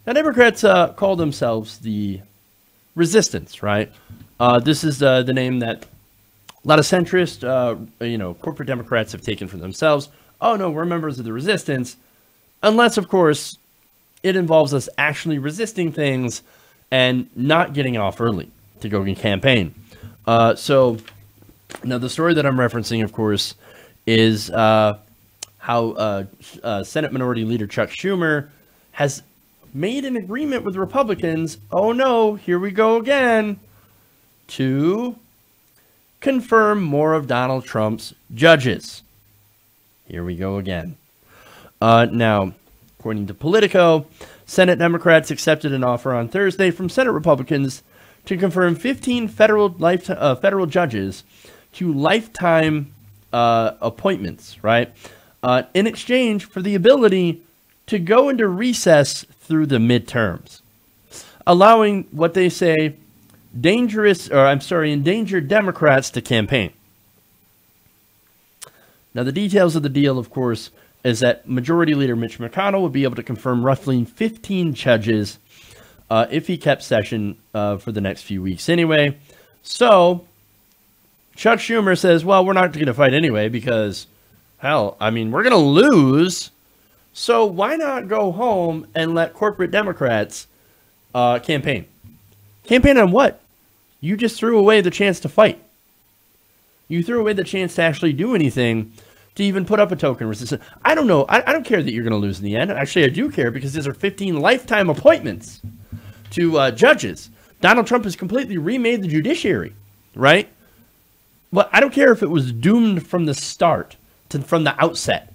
Now, Democrats call themselves the Resistance, right? This is the name that a lot of centrist, corporate Democrats have taken for themselves. Oh, no, we're members of the Resistance. Unless, of course, it involves us actually resisting things and not getting off early to go and campaign. So, now the story that I'm referencing, of course, is how Senate Minority Leader Chuck Schumer has made an agreement with Republicans. Oh, no, here we go again. To confirm more of Donald Trump's judges. Here we go again. Now, according to Politico, Senate Democrats accepted an offer on Thursday from Senate Republicans to confirm 15 federal judges to lifetime appointments, right? In exchange for the ability to go into recess through the midterms, allowing what they say endangered Democrats to campaign. Now, the details of the deal, of course, is that Majority Leader Mitch McConnell would be able to confirm roughly 15 judges if he kept session for the next few weeks anyway. So, Chuck Schumer says, well, we're not going to fight anyway because, hell, I mean, we're going to lose. So why not go home and let corporate Democrats campaign? Campaign on what? You just threw away the chance to fight. You threw away the chance to actually do anything, to even put up a token resistance. I don't know. I don't care that you're going to lose in the end. Actually, I do care because these are 15 lifetime appointments to judges. Donald Trump has completely remade the judiciary, right? Well, I don't care if it was doomed from the start, from the outset.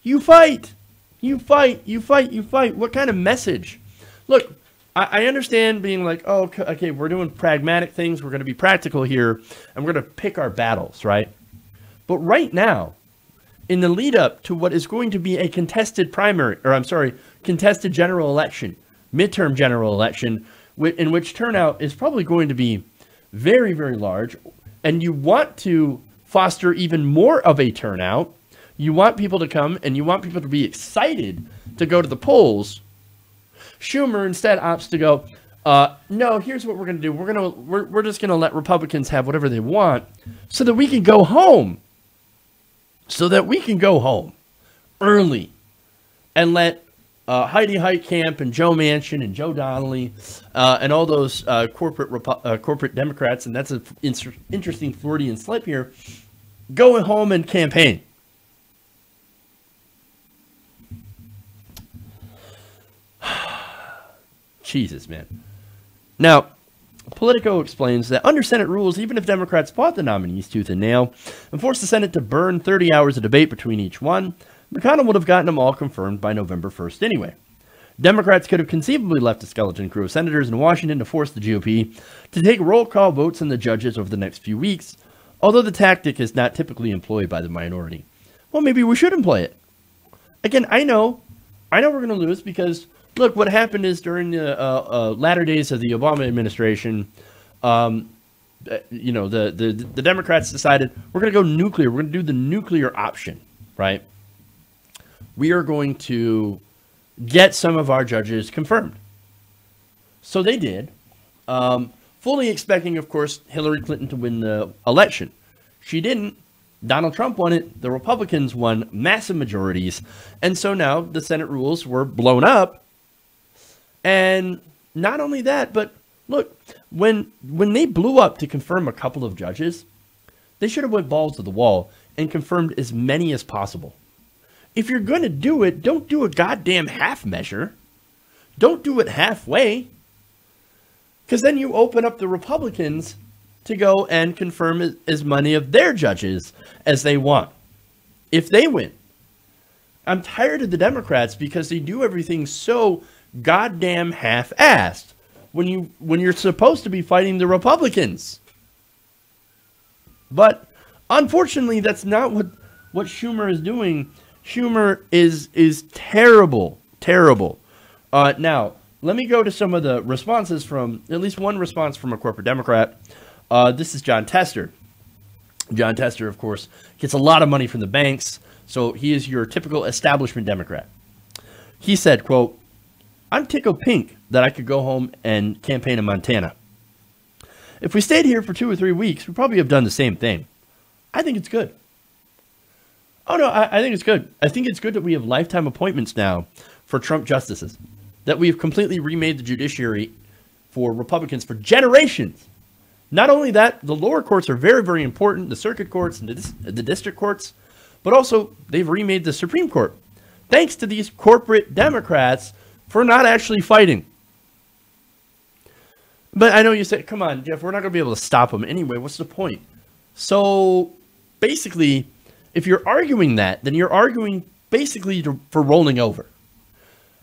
You fight. You fight. You fight. You fight. What kind of message? Look, I understand being like, oh, okay, we're doing pragmatic things. We're going to be practical here, and we're going to pick our battles, right? But right now, in the lead up to what is going to be a contested contested general election, midterm general election, in which turnout is probably going to be very, very large, and you want to foster even more of a turnout, you want people to come, and you want people to be excited to go to the polls. Schumer instead opts to go, no, here's what we're going to do. We're just going to let Republicans have whatever they want so that we can go home. So that we can go home early and let Heidi Heitkamp and Joe Manchin and Joe Donnelly and all those corporate Democrats, and that's an interesting Freudian slip here, go home and campaign. Jesus, man. Now, Politico explains that under Senate rules, even if Democrats fought the nominees tooth and nail and forced the Senate to burn 30 hours of debate between each one, McConnell would have gotten them all confirmed by November 1st anyway. Democrats could have conceivably left a skeleton crew of senators in Washington to force the GOP to take roll call votes on the judges over the next few weeks, although the tactic is not typically employed by the minority. Well, maybe we should employ it. Again, I know we're going to lose because, look, what happened is during the latter days of the Obama administration, the Democrats decided we're going to go nuclear. We're going to do the nuclear option, right? We are going to get some of our judges confirmed. So they did, fully expecting, of course, Hillary Clinton to win the election. She didn't. Donald Trump won it. The Republicans won massive majorities. And so now the Senate rules were blown up. And not only that, but look, when they blew up to confirm a couple of judges, they should have went balls to the wall and confirmed as many as possible. If you're going to do it, don't do a goddamn half measure. Don't do it halfway. Because then you open up the Republicans to go and confirm as many of their judges as they want, if they win. I'm tired of the Democrats because they do everything so goddamn half-assed when you're supposed to be fighting the Republicans. But unfortunately, that's not what Schumer is doing. Schumer is terrible, terrible. Now, let me go to some of the responses from, at least one response from a corporate Democrat. This is John Tester. John Tester, of course, gets a lot of money from the banks, so he is your typical establishment Democrat. He said, quote, I'm tickled pink that I could go home and campaign in Montana. If we stayed here for 2 or 3 weeks, we probably have done the same thing. I think it's good. Oh, no, I think it's good. I think it's good that we have lifetime appointments now for Trump justices, that we have completely remade the judiciary for Republicans for generations. Not only that, the lower courts are very, very important, the circuit courts and the district courts, but also they've remade the Supreme Court, thanks to these corporate Democrats for not actually fighting. But I know you said, come on, Jeff, we're not going to be able to stop them anyway. What's the point? So basically, if you're arguing that, then you're arguing basically for rolling over.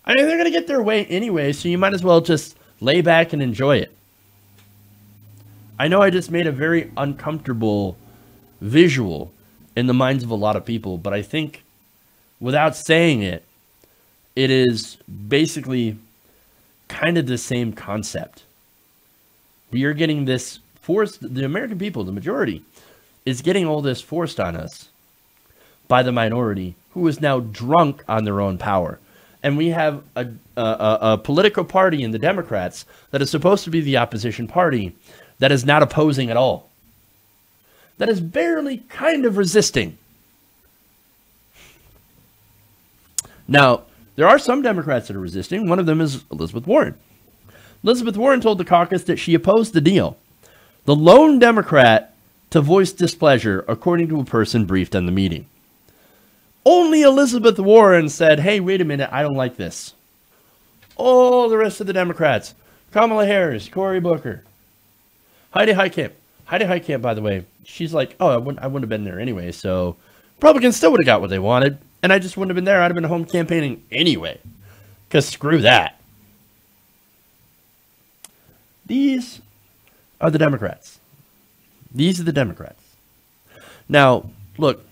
I mean, they're going to get their way anyway, so you might as well just lay back and enjoy it. I know I just made a very uncomfortable visual in the minds of a lot of people, but I think without saying it, it is basically kind of the same concept. We are getting this forced, the American people, the majority, is getting all this forced on us by the minority who is now drunk on their own power. And we have a political party in the Democrats that is supposed to be the opposition party that is not opposing at all. That is barely kind of resisting. Now, there are some Democrats that are resisting. One of them is Elizabeth Warren. Elizabeth Warren told the caucus that she opposed the deal. The lone Democrat to voice displeasure, according to a person briefed on the meeting. Only Elizabeth Warren said, hey, wait a minute, I don't like this. All the rest of the Democrats, Kamala Harris, Cory Booker, Heidi Heitkamp. Heidi Heitkamp, by the way, she's like, oh, I wouldn't have been there anyway, so Republicans still would have got what they wanted, and I just wouldn't have been there. I'd have been home campaigning anyway, because screw that. These are the Democrats. These are the Democrats. Now, look,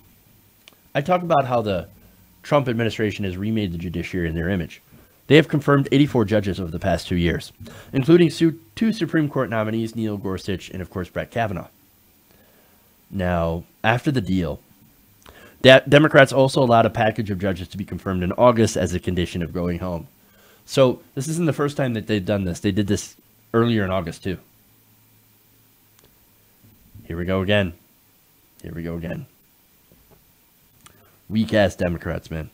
I talk about how the Trump administration has remade the judiciary in their image. They have confirmed 84 judges over the past 2 years, including 2 Supreme Court nominees, Neil Gorsuch and, of course, Brett Kavanaugh. Now, after the deal, Democrats also allowed a package of judges to be confirmed in August as a condition of going home. So this isn't the first time that they've done this. They did this earlier in August, too. Here we go again. Here we go again. Weak-ass Democrats, man.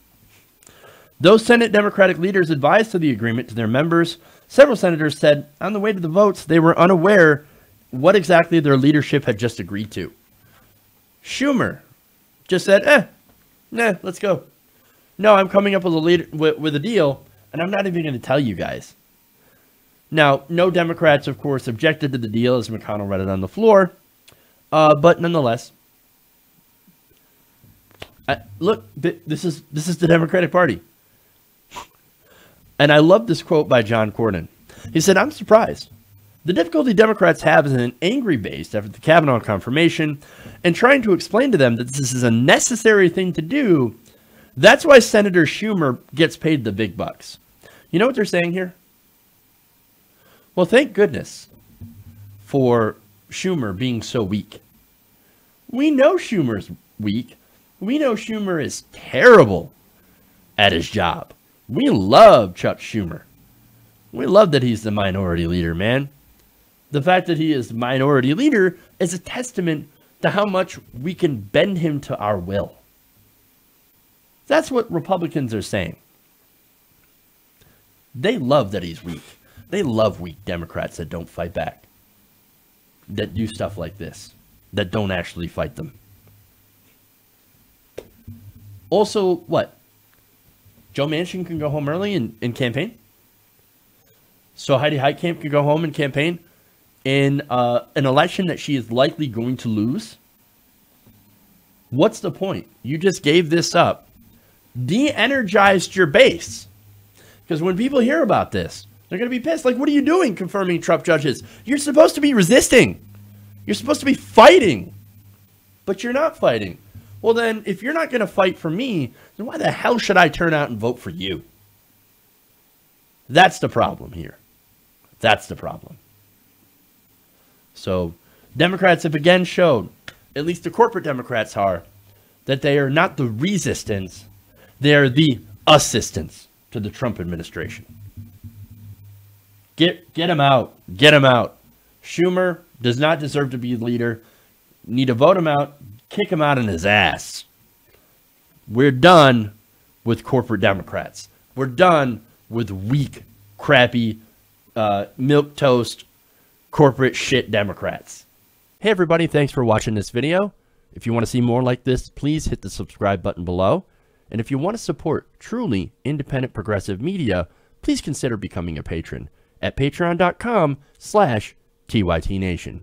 Those Senate Democratic leaders advised to the agreement to their members. Several senators said on the way to the votes, they were unaware what exactly their leadership had just agreed to. Schumer just said, let's go. No, I'm coming up with a deal, and I'm not even going to tell you guys. Now, no Democrats, of course, objected to the deal as McConnell read it on the floor. But nonetheless, look, this is the Democratic Party. And I love this quote by John Cornyn. He said, I'm surprised. The difficulty Democrats have is an angry base after the Kavanaugh confirmation and trying to explain to them that this is a necessary thing to do. That's why Senator Schumer gets paid the big bucks. You know what they're saying here? Well, thank goodness for Schumer being so weak. We know Schumer's weak. We know Schumer is terrible at his job. We love Chuck Schumer. We love that he's the minority leader, man. The fact that he is the minority leader is a testament to how much we can bend him to our will. That's what Republicans are saying. They love that he's weak. They love weak Democrats that don't fight back, that do stuff like this, that don't actually fight them. Also, what? Joe Manchin can go home early and campaign? So Heidi Heitkamp can go home and campaign in an election that she is likely going to lose? What's the point? You just gave this up. De-energized your base. Because when people hear about this, they're going to be pissed. Like, what are you doing confirming Trump judges? You're supposed to be resisting. You're supposed to be fighting. But you're not fighting. Well, then, if you're not going to fight for me, then why the hell should I turn out and vote for you? That's the problem here. That's the problem. So, Democrats have again shown, at least the corporate Democrats are, that they are not the resistance, they are the assistance to the Trump administration. Get him out. Get him out. Schumer does not deserve to be leader. Need to vote him out. Kick him out in his ass. We're done with corporate Democrats. We're done with weak, crappy, milquetoast, corporate shit Democrats. Hey everybody, thanks for watching this video. If you want to see more like this, please hit the subscribe button below. And if you want to support truly independent progressive media, please consider becoming a patron at patreon.com/TYTNation.